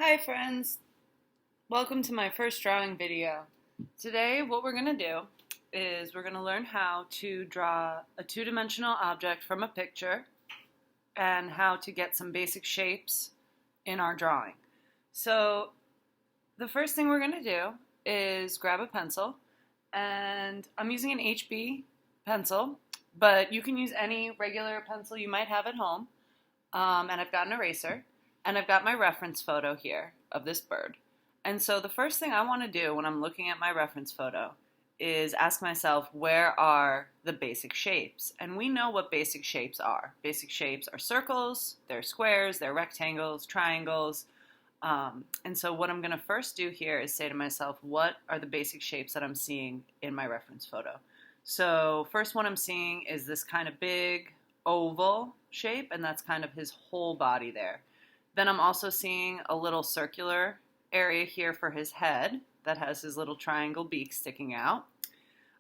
Hi friends, welcome to my first drawing video. Today what we're going to do is we're going to learn how to draw a two-dimensional object from a picture and how to get some basic shapes in our drawing. So the first thing we're going to do is grab a pencil, and I'm using an HB pencil, but you can use any regular pencil you might have at home. And I've got an eraser, and I've got my reference photo here of this bird. And so the first thing I want to do when I'm looking at my reference photo is ask myself, where are the basic shapes? And we know what basic shapes are. Basic shapes are circles, they're squares, they're rectangles, triangles. And so what I'm going to first do here is say to myself, what are the basic shapes that I'm seeing in my reference photo? So first one I'm seeing is this kind of big oval shape, and that's kind of his whole body there. Then I'm also seeing a little circular area here for his head that has his little triangle beak sticking out.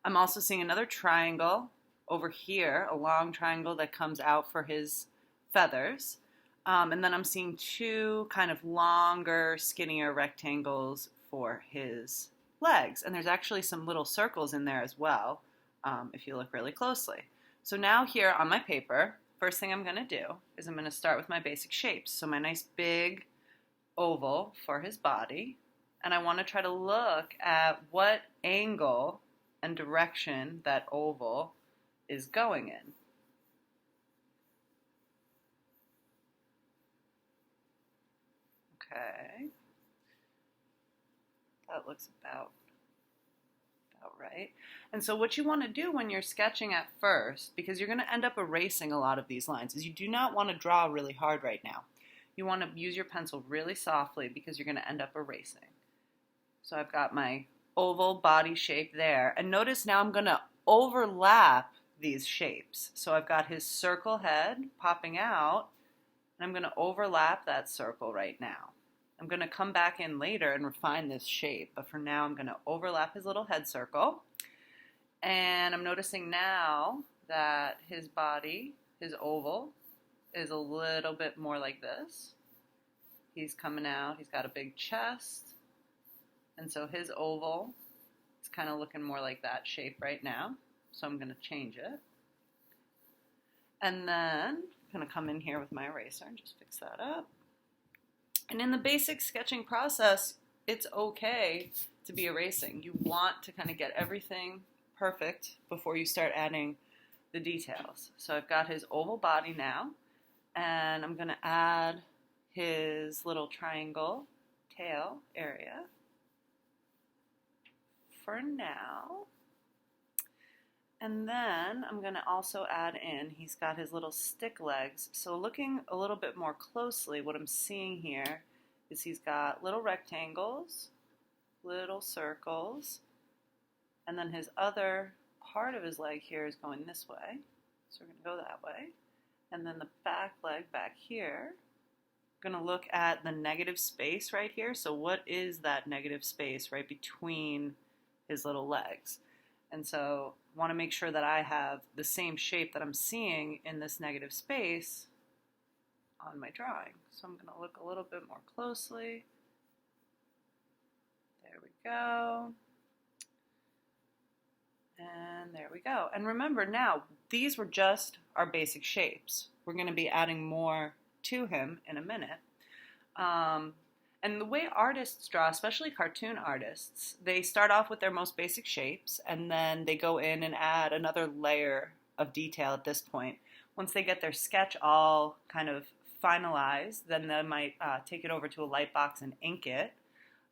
I'm also seeing another triangle over here, a long triangle that comes out for his feathers. And then I'm seeing two kind of longer, skinnier rectangles for his legs. And there's actually some little circles in there as well, if you look really closely. So now here on my paper, first thing I'm going to do is I'm going to start with my basic shapes. So my nice big oval for his body. And I want to try to look at what angle and direction that oval is going in. Okay. That looks about right. And so what you want to do when you're sketching at first, because you're going to end up erasing a lot of these lines, is you do not want to draw really hard right now. You want to use your pencil really softly because you're going to end up erasing. So I've got my oval body shape there. And notice now I'm going to overlap these shapes. So I've got his circle head popping out, and I'm going to overlap that circle right now. I'm going to come back in later and refine this shape, but for now I'm going to overlap his little head circle. And I'm noticing now that his body, his oval, is a little bit more like this. He's coming out, he's got a big chest, and so his oval is kind of looking more like that shape right now. So I'm going to change it. And then I'm going to come in here with my eraser and just fix that up. And in the basic sketching process, it's okay to be erasing. You want to kind of get everything perfect before you start adding the details. So I've got his oval body now, and I'm going to add his little triangle tail area for now. And then I'm going to also add in, he's got his little stick legs. So looking a little bit more closely, what I'm seeing here is he's got little rectangles, little circles, and then his other part of his leg here is going this way. So we're going to go that way. And then the back leg back here, I'm going to look at the negative space right here. So what is that negative space right between his little legs? And so I want to make sure that I have the same shape that I'm seeing in this negative space on my drawing. So I'm going to look a little bit more closely. There we go. And there we go. And remember now, these were just our basic shapes. We're going to be adding more to him in a minute. And the way artists draw, especially cartoon artists, they start off with their most basic shapes, and then they go in and add another layer of detail at this point. Once they get their sketch all kind of finalized, then they might take it over to a light box and ink it.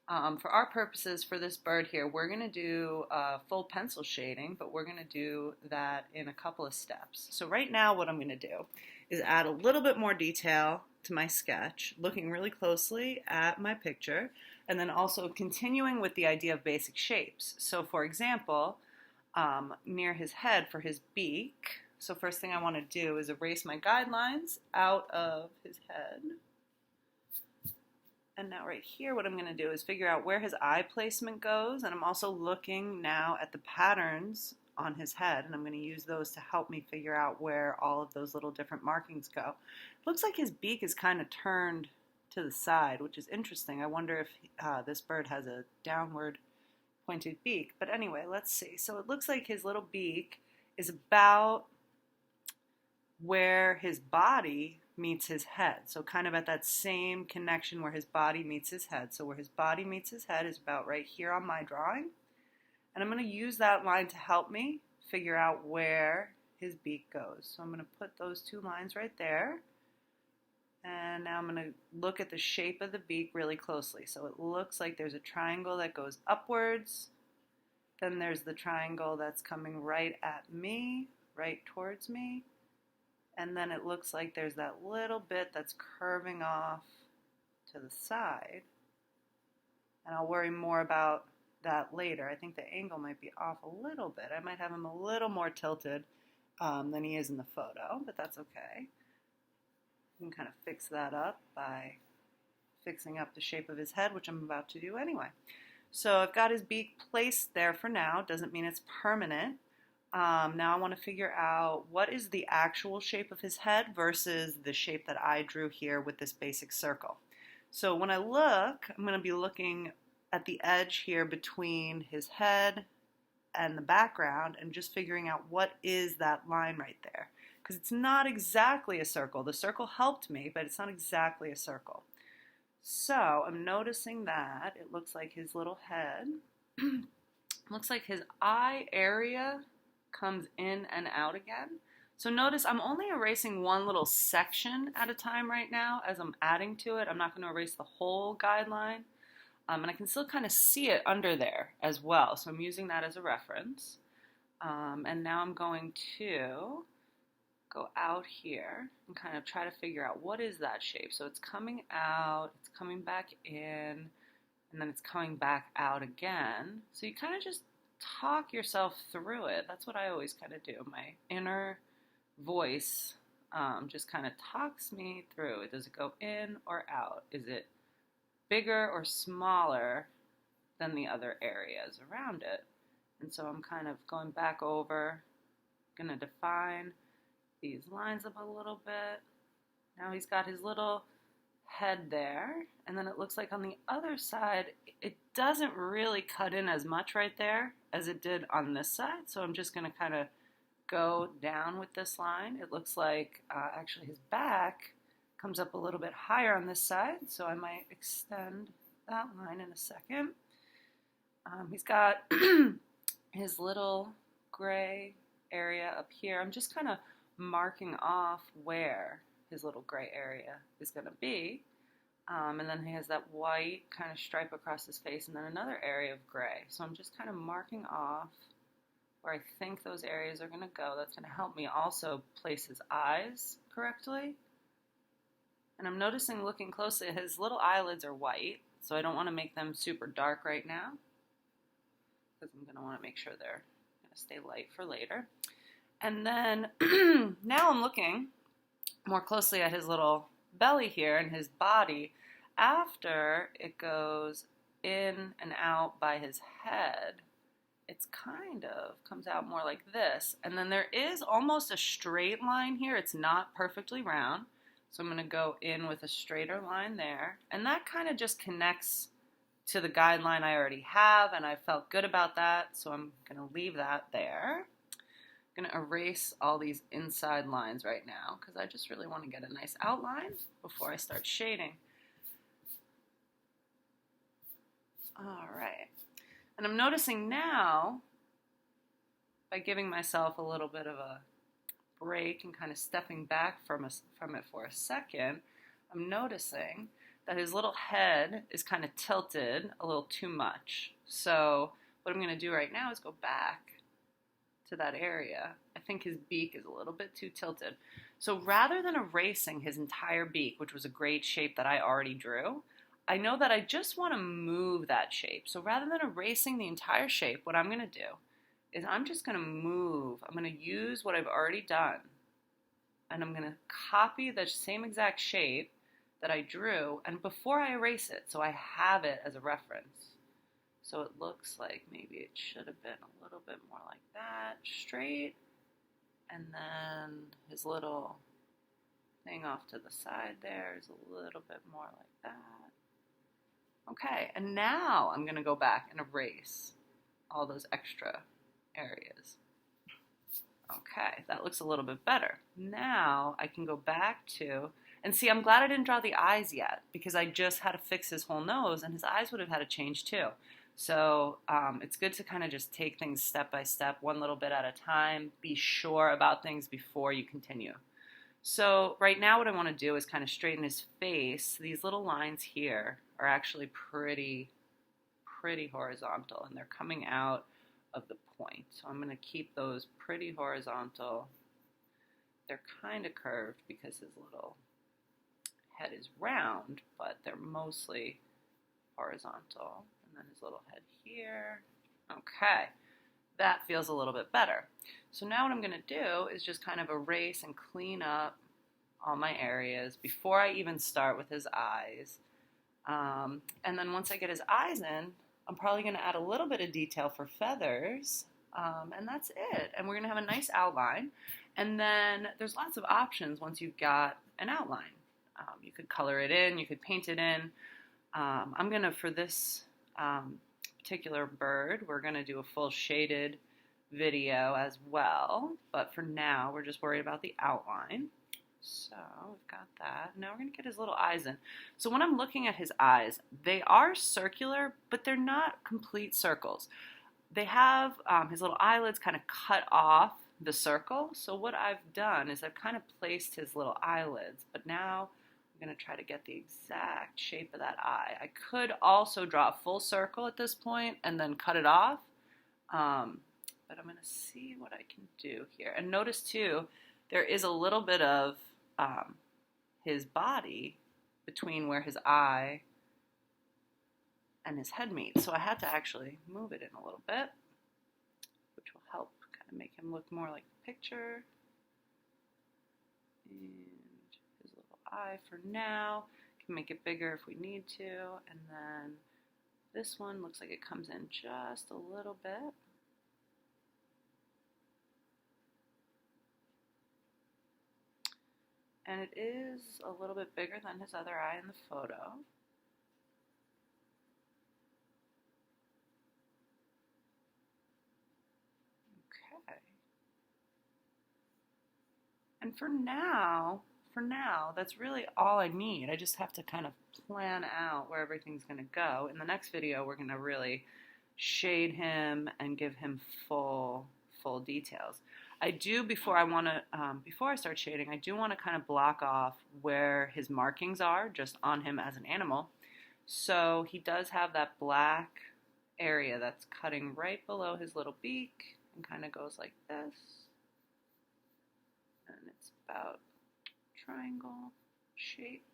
For our purposes, for this bird here, we're going to do full pencil shading, but we're going to do that in a couple of steps. So right now what I'm going to do is add a little bit more detail to my sketch, looking really closely at my picture, and then also continuing with the idea of basic shapes. So for example, near his head for his beak, so first thing I want to do is erase my guidelines out of his head. And now right here what I'm going to do is figure out where his eye placement goes, and I'm also looking now at the patterns on his head, and I'm going to use those to help me figure out where all of those little different markings go. It looks like his beak is kind of turned to the side, which is interesting. I wonder if this bird has a downward pointed beak. But anyway, let's see. So it looks like his little beak is about where his body meets his head. So kind of at that same connection where his body meets his head. So where his body meets his head is about right here on my drawing. And I'm going to use that line to help me figure out where his beak goes. So I'm going to put those two lines right there. And now I'm going to look at the shape of the beak really closely. So it looks like there's a triangle that goes upwards. Then there's the triangle that's coming right at me, right towards me. And then it looks like there's that little bit that's curving off to the side. And I'll worry more about that later. I think the angle might be off a little bit. I might have him a little more tilted than he is in the photo, but that's okay. You can kind of fix that up by fixing up the shape of his head, which I'm about to do anyway. So I've got his beak placed there for now. Doesn't mean it's permanent. Now I want to figure out what is the actual shape of his head versus the shape that I drew here with this basic circle. So when I look, I'm going to be looking at the edge here between his head and the background and just figuring out what is that line right there. Because it's not exactly a circle. The circle helped me, but it's not exactly a circle. So I'm noticing that it looks like his little head, looks like his eye area comes in and out again. So notice I'm only erasing one little section at a time right now as I'm adding to it. I'm not going to erase the whole guideline. And I can still kind of see it under there as well. So I'm using that as a reference. And now I'm going to go out here and kind of try to figure out what is that shape. So it's coming out, it's coming back in, and then it's coming back out again. So you kind of just talk yourself through it. That's what I always kind of do. My inner voice just kind of talks me through it. Does it go in or out? Is it bigger or smaller than the other areas around it? And so I'm kind of going back over, going to define these lines up a little bit. Now he's got his little head there, and then it looks like on the other side it doesn't really cut in as much right there as it did on this side. So I'm just going to kind of go down with this line. It looks like actually his back comes up a little bit higher on this side, so I might extend that line in a second. He's got his little gray area up here. I'm just kind of marking off where his little gray area is going to be. And then he has that white kind of stripe across his face and then another area of gray. So I'm just kind of marking off where I think those areas are going to go. That's going to help me also place his eyes correctly. And I'm noticing, looking closely, his little eyelids are white, so I don't want to make them super dark right now because I'm going to want to make sure they're going to stay light for later. And then now I'm looking more closely at his little belly here and his body after it goes in and out by his head. It's kind of comes out more like this. And then there is almost a straight line here. It's not perfectly round. So I'm going to go in with a straighter line there. And that kind of just connects to the guideline I already have, and I felt good about that. So I'm going to leave that there. I'm going to erase all these inside lines right now because I just really want to get a nice outline before I start shading. All right. And I'm noticing now, by giving myself a little bit of a break and kind of stepping back from it for a second, I'm noticing that his little head is kind of tilted a little too much. So what I'm going to do right now is go back to that area. I think his beak is a little bit too tilted. So rather than erasing his entire beak, which was a great shape that I already drew, I know that I just want to move that shape. So rather than erasing the entire shape, what I'm going to do is I'm just going to move. I'm going to use what I've already done, and I'm going to copy the same exact shape that I drew, and before I erase it, so I have it as a reference. So it looks like maybe it should have been a little bit more like that, straight, and then his little thing off to the side there is a little bit more like that. Okay, and now I'm going to go back and erase all those extra areas. Okay, that looks a little bit better. Now I can go back to, and see, I'm glad I didn't draw the eyes yet because I just had to fix his whole nose and his eyes would have had to change too. So it's good to kind of just take things step by step, one little bit at a time, be sure about things before you continue. So right now what I want to do is kind of straighten his face. These little lines here are actually pretty horizontal and they're coming out of the point. So I'm going to keep those pretty horizontal. They're kind of curved because his little head is round, but they're mostly horizontal. And then his little head here. Okay, that feels a little bit better. So now what I'm going to do is just kind of erase and clean up all my areas before I even start with his eyes. And then once I get his eyes in, I'm probably going to add a little bit of detail for feathers, and that's it. And we're going to have a nice outline. And then there's lots of options once you've got an outline. You could color it in, you could paint it in. I'm going to, for this particular bird, we're going to do a full shaded video as well. But for now, we're just worried about the outline. So we've got that. Now we're going to get his little eyes in. So when I'm looking at his eyes, they are circular, but they're not complete circles. They have his little eyelids kind of cut off the circle. So what I've done is I've kind of placed his little eyelids, but now I'm going to try to get the exact shape of that eye. I could also draw a full circle at this point and then cut it off, but I'm going to see what I can do here. And notice too, there is a little bit of his body between where his eye and his head meet. So I had to actually move it in a little bit, which will help kind of make him look more like the picture. And his little eye for now. Can make it bigger if we need to. And then this one looks like it comes in just a little bit. And it is a little bit bigger than his other eye in the photo. Okay. And for now, that's really all I need. I just have to kind of plan out where everything's going to go. In the next video, we're going to really shade him and give him full details. I do, before I start shading, I do want to kind of block off where his markings are just on him as an animal. So he does have that black area that's cutting right below his little beak and kind of goes like this. And it's about triangle shape.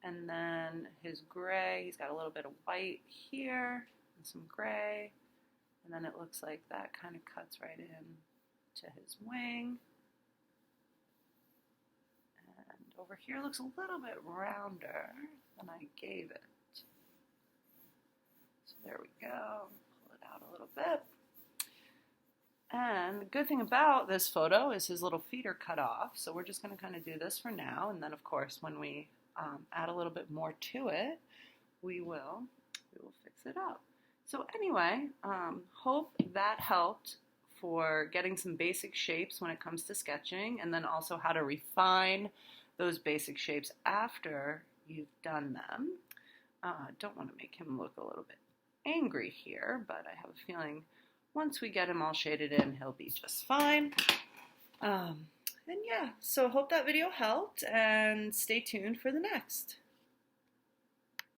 And then his gray, he's got a little bit of white here and some gray. And then it looks like that kind of cuts right in to his wing. And over here looks a little bit rounder than I gave it. So there we go. Pull it out a little bit. And the good thing about this photo is his little feet are cut off. So we're just going to kind of do this for now. And then, of course, when we add a little bit more to it, we will fix it up. So anyway, hope that helped for getting some basic shapes when it comes to sketching, and then also how to refine those basic shapes after you've done them. Don't want to make him look a little bit angry here, but I have a feeling once we get him all shaded in, he'll be just fine. And yeah, so hope that video helped, and stay tuned for the next.